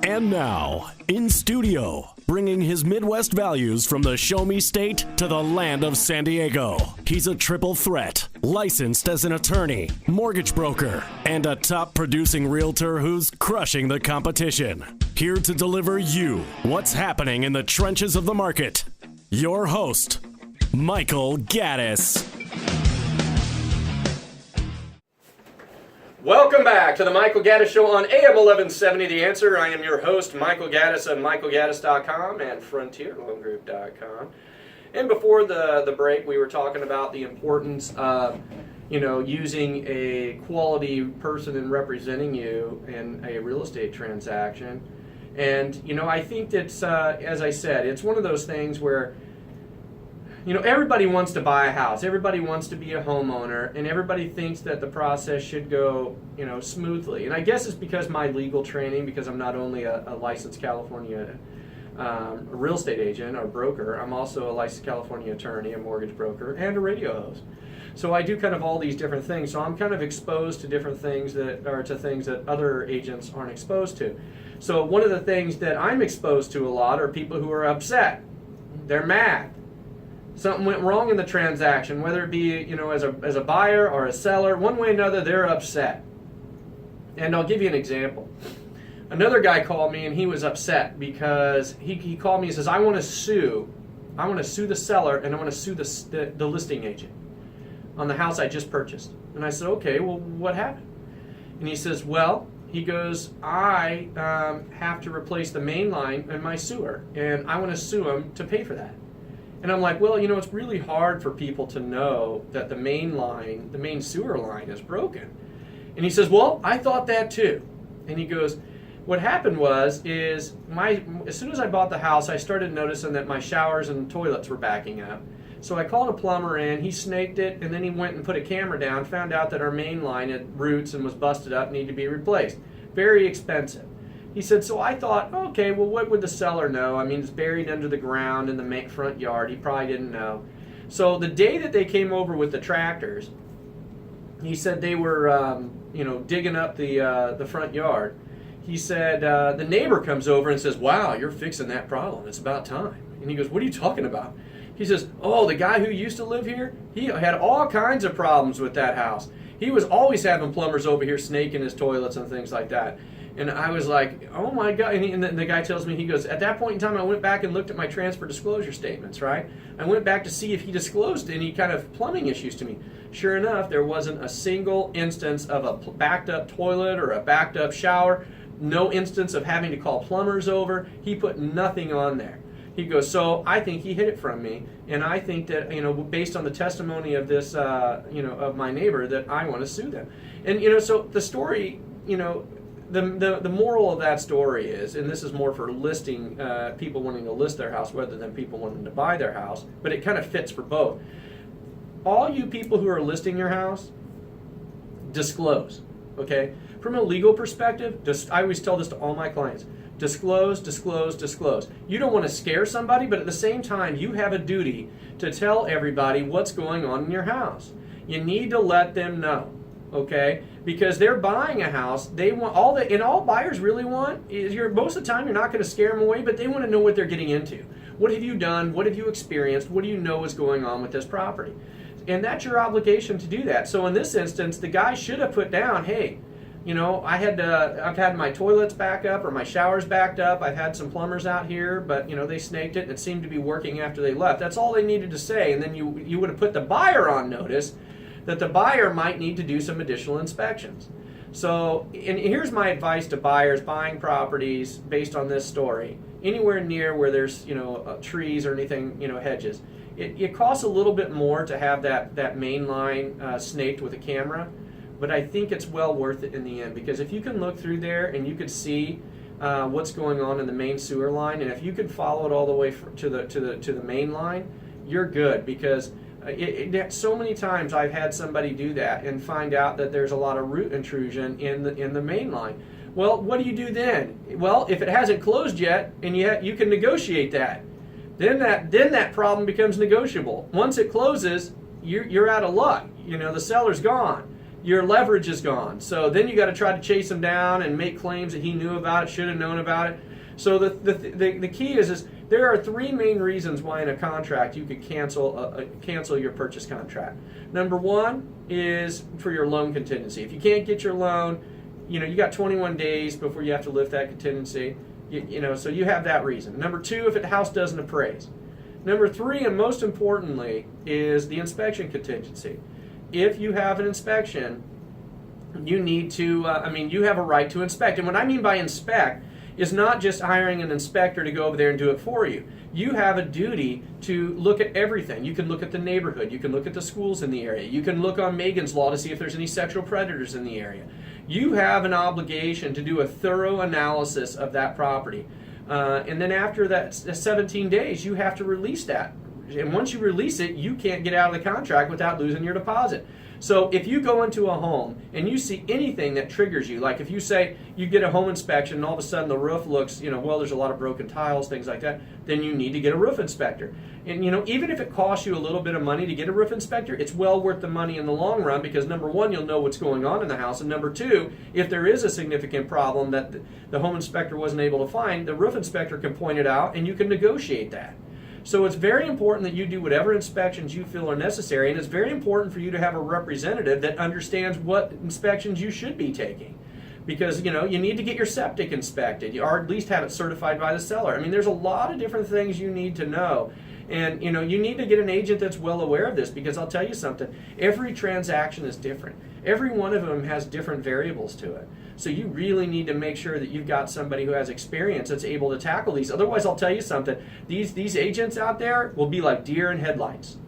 And now, in studio, bringing his Midwest values from the Show Me State to the land of San Diego. He's a triple threat, licensed as an attorney, mortgage broker, and a top producing realtor who's crushing the competition. Here to deliver you what's happening in the trenches of the market. Your host, Michael Gaddis. Welcome back to the Michael Gaddis Show on AM 1170 The Answer. I am your host, Michael Gaddis of MichaelGaddis.com and FrontierLoanGroup.com. And before the break, we were talking about the importance of, using a quality person in representing you in a real estate transaction. And, I think that's, as I said, it's one of those things where everybody wants to buy a house. Everybody wants to be a homeowner, and everybody thinks that the process should go, smoothly. And I guess it's because my legal training, because I'm not only a licensed California real estate agent or broker, I'm also a licensed California attorney, a mortgage broker, and a radio host. So I do kind of all these different things. So I'm kind of exposed to different things to things that other agents aren't exposed to. So one of the things that I'm exposed to a lot are people who are upset. They're mad. Something went wrong in the transaction, whether it be, as a buyer or a seller, one way or another, they're upset. And I'll give you an example. Another guy called me and he was upset because he called me and says, I want to sue the seller and I want to sue the listing agent on the house I just purchased. And I said, okay, well, what happened? And he says, I have to replace the main line in my sewer and I want to sue him to pay for that. And I'm like, well, it's really hard for people to know that the main sewer line is broken. And he says, well, I thought that too. And he goes, what happened as soon as I bought the house, I started noticing that my showers and toilets were backing up. So I called a plumber in, he snaked it, and then he went and put a camera down, found out that our main line had roots and was busted up, needed to be replaced. Very expensive. He said, so I thought, okay, well, what would the seller know? I mean, it's buried under the ground in the front yard. He probably didn't know. So the day that they came over with the tractors, he said they were, digging up the front yard. He said, the neighbor comes over and says, wow, you're fixing that problem. It's about time. And he goes, what are you talking about? He says, oh, the guy who used to live here, he had all kinds of problems with that house. He was always having plumbers over here snaking his toilets and things like that. And I was like, oh my God. And then the guy tells me, he goes, at that point in time, I went back and looked at my transfer disclosure statements, right? I went back to see if he disclosed any kind of plumbing issues to me. Sure enough, there wasn't a single instance of a backed up toilet or a backed up shower. No instance of having to call plumbers over. He put nothing on there. He goes, so I think he hid it from me. And I think that, based on the testimony of this, of my neighbor, that I want to sue them. And, so the story, the moral of that story is, and this is more for listing, people wanting to list their house rather than people wanting to buy their house, but it kind of fits for both. All you people who are listing your house, disclose, okay? From a legal perspective, I always tell this to all my clients, disclose, disclose, disclose. You don't want to scare somebody, but at the same time, you have a duty to tell everybody what's going on in your house. You need to let them know. Okay, because they're buying a house. They want all buyers really want is most of the time you're not going to scare them away, but they want to know what they're getting into. What have you done? What have you experienced? What do you know is going on with this property? And that's your obligation to do that. So in this instance, the guy should have put down, hey, I've had my toilets back up or my showers backed up. I've had some plumbers out here, but they snaked it and it seemed to be working after they left. That's all they needed to say, and then you would have put the buyer on notice that the buyer might need to do some additional inspections. So, and here's my advice to buyers buying properties based on this story. Anywhere near where there's, trees or anything, hedges. It costs a little bit more to have that main line snaked with a camera, but I think it's well worth it in the end, because if you can look through there and you could see what's going on in the main sewer line, and if you could follow it all the way to the main line, you're good, because so many times I've had somebody do that and find out that there's a lot of root intrusion in the main line. Well, what do you do then? Well, if it hasn't closed yet and you can negotiate that, then that problem becomes negotiable. Once it closes, you're out of luck. The seller's gone. your leverage is gone. So then you got to try to chase him down and make claims that he knew about it, should have known about it. So the key is there are three main reasons why in a contract you could cancel your purchase contract. Number one is for your loan contingency. If you can't get your loan, you got 21 days before you have to lift that contingency. So you have that reason. Number two, if the house doesn't appraise. Number three, and most importantly, is the inspection contingency. If you have an inspection, you need to, you have a right to inspect. And what I mean by inspect is not just hiring an inspector to go over there and do it for you. You have a duty to look at everything. You can look at the neighborhood. You can look at the schools in the area. You can look on Megan's Law to see if there's any sexual predators in the area. You have an obligation to do a thorough analysis of that property. And then after that 17 days, you have to release that. And once you release it, you can't get out of the contract without losing your deposit. So if you go into a home and you see anything that triggers you, like if you say you get a home inspection and all of a sudden the roof looks, there's a lot of broken tiles, things like that, then you need to get a roof inspector. And even if it costs you a little bit of money to get a roof inspector, it's well worth the money in the long run, because number one, you'll know what's going on in the house, and number two, if there is a significant problem that the home inspector wasn't able to find, the roof inspector can point it out and you can negotiate that. So it's very important that you do whatever inspections you feel are necessary, and it's very important for you to have a representative that understands what inspections you should be taking. Because, you need to get your septic inspected, or at least have it certified by the seller. There's a lot of different things you need to know. And, you need to get an agent that's well aware of this, because I'll tell you something, every transaction is different. Every one of them has different variables to it. So you really need to make sure that you've got somebody who has experience that's able to tackle these. Otherwise, I'll tell you something, these agents out there will be like deer in headlights.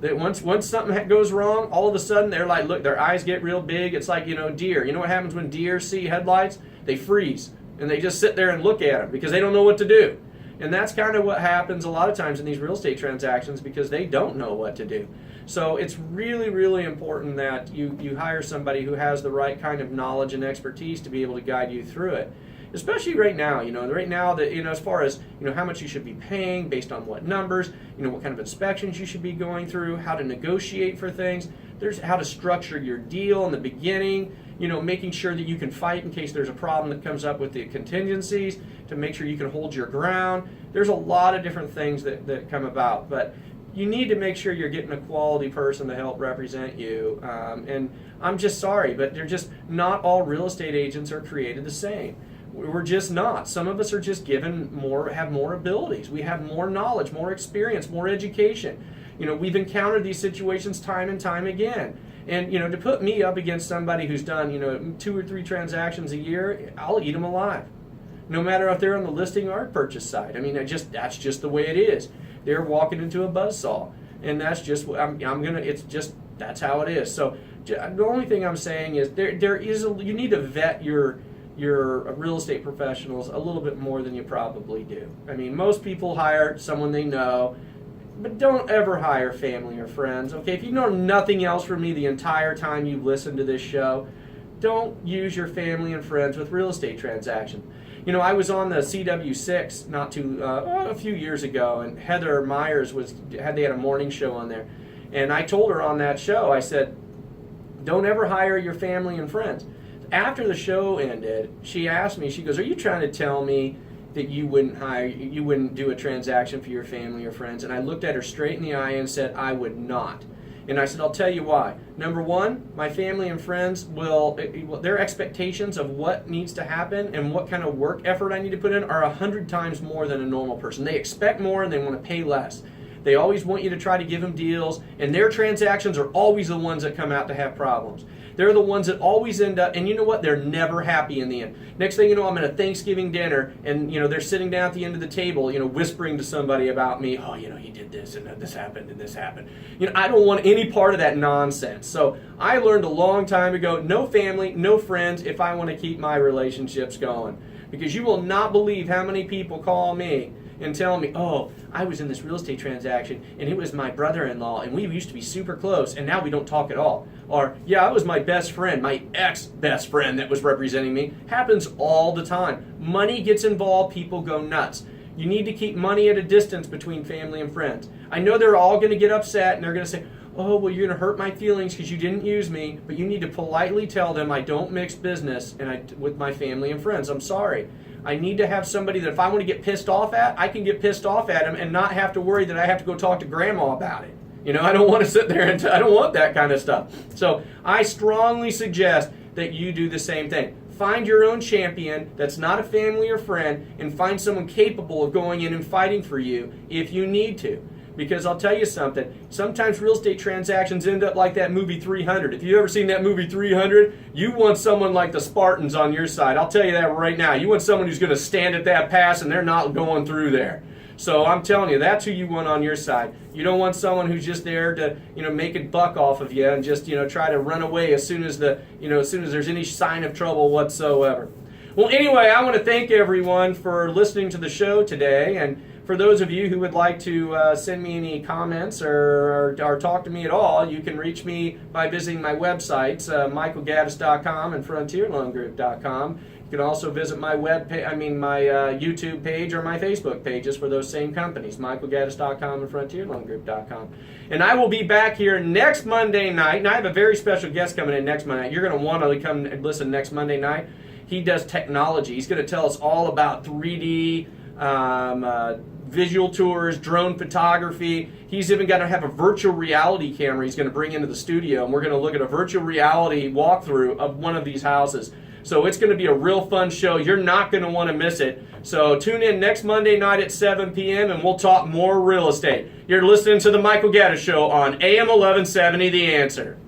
That once something goes wrong, all of a sudden they're like, look, their eyes get real big. It's like, deer. You know what happens when deer see headlights? They freeze, and they just sit there and look at them because they don't know what to do. And that's kind of what happens a lot of times in these real estate transactions, because they don't know what to do. So it's really, really important that you hire somebody who has the right kind of knowledge and expertise to be able to guide you through it. Especially right now, as far as, how much you should be paying based on what numbers, what kind of inspections you should be going through, how to negotiate for things. There's how to structure your deal in the beginning, making sure that you can fight in case there's a problem that comes up with the contingencies, to make sure you can hold your ground. There's a lot of different things that come about, but you need to make sure you're getting a quality person to help represent you. And I'm just sorry, but they're just not all real estate agents are created the same. We're just not. Some of us are just have more abilities. We have more knowledge, more experience, more education. We've encountered these situations time and time again. And, to put me up against somebody who's done, 2 or 3 transactions a year, I'll eat them alive. No matter if they're on the listing or purchase side. That's just the way it is. They're walking into a buzzsaw. And that's just, that's how it is. So the only thing I'm saying is you need to vet your real estate professionals a little bit more than you probably do. Most people hire someone they know, but don't ever hire family or friends, okay? If you know nothing else from me the entire time you've listened to this show, don't use your family and friends with real estate transactions. I was on the CW6 a few years ago, and Heather Myers they had a morning show on there, and I told her on that show, I said, don't ever hire your family and friends. After the show ended, she asked me, she goes, are you trying to tell me that you wouldn't do a transaction for your family or friends? And I looked at her straight in the eye and said, I would not. And I said, I'll tell you why. Number one, my family and friends their expectations of what needs to happen and what kind of work effort I need to put in are 100 times more than a normal person. They expect more and they want to pay less. They always want you to try to give them deals, and their transactions are always the ones that come out to have problems. They're the ones that always end up, and you know what? They're never happy in the end. Next thing you know, I'm at a Thanksgiving dinner, and they're sitting down at the end of the table, whispering to somebody about me. Oh, he did this, and this happened, and this happened. I don't want any part of that nonsense. So I learned a long time ago, no family, no friends, if I want to keep my relationships going. Because you will not believe how many people call me and tell me, oh, I was in this real estate transaction, and it was my brother-in-law, and we used to be super close, and now we don't talk at all. Or, yeah, it was my best friend, my ex-best friend that was representing me. Happens all the time. Money gets involved, people go nuts. You need to keep money at a distance between family and friends. I know they're all going to get upset, and they're going to say, oh, well, you're going to hurt my feelings because you didn't use me, but you need to politely tell them I don't mix business with my family and friends. I'm sorry. I need to have somebody that if I want to get pissed off at, I can get pissed off at them and not have to worry that I have to go talk to grandma about it. I don't want to sit there and I don't want that kind of stuff. So I strongly suggest that you do the same thing. Find your own champion that's not a family or friend, and find someone capable of going in and fighting for you if you need to. Because I'll tell you something, sometimes real estate transactions end up like that movie 300. If you've ever seen that movie 300, you want someone like the Spartans on your side. I'll tell you that right now. You want someone who's going to stand at that pass and they're not going through there. So I'm telling you, that's who you want on your side. You don't want someone who's just there to, make a buck off of you and just, try to run away as soon as there's any sign of trouble whatsoever. Well, anyway, I want to thank everyone for listening to the show today, and for those of you who would like to send me any comments or talk to me at all, you can reach me by visiting my websites, michaelgaddis.com and frontierloangroup.com. You can also visit my my YouTube page or my Facebook pages for those same companies, michaelgaddis.com and frontierloangroup.com. And I will be back here next Monday night, and I have a very special guest coming in next Monday night. You're going to want to come and listen next Monday night. He does technology. He's going to tell us all about 3D, visual tours, drone photography. He's even going to have a virtual reality camera he's going to bring into the studio, and we're going to look at a virtual reality walkthrough of one of these houses. So it's going to be a real fun show. You're not going to want to miss it. So tune in next Monday night at 7 p.m. and we'll talk more real estate. You're listening to The Michael Gaddis Show on AM 1170, The Answer.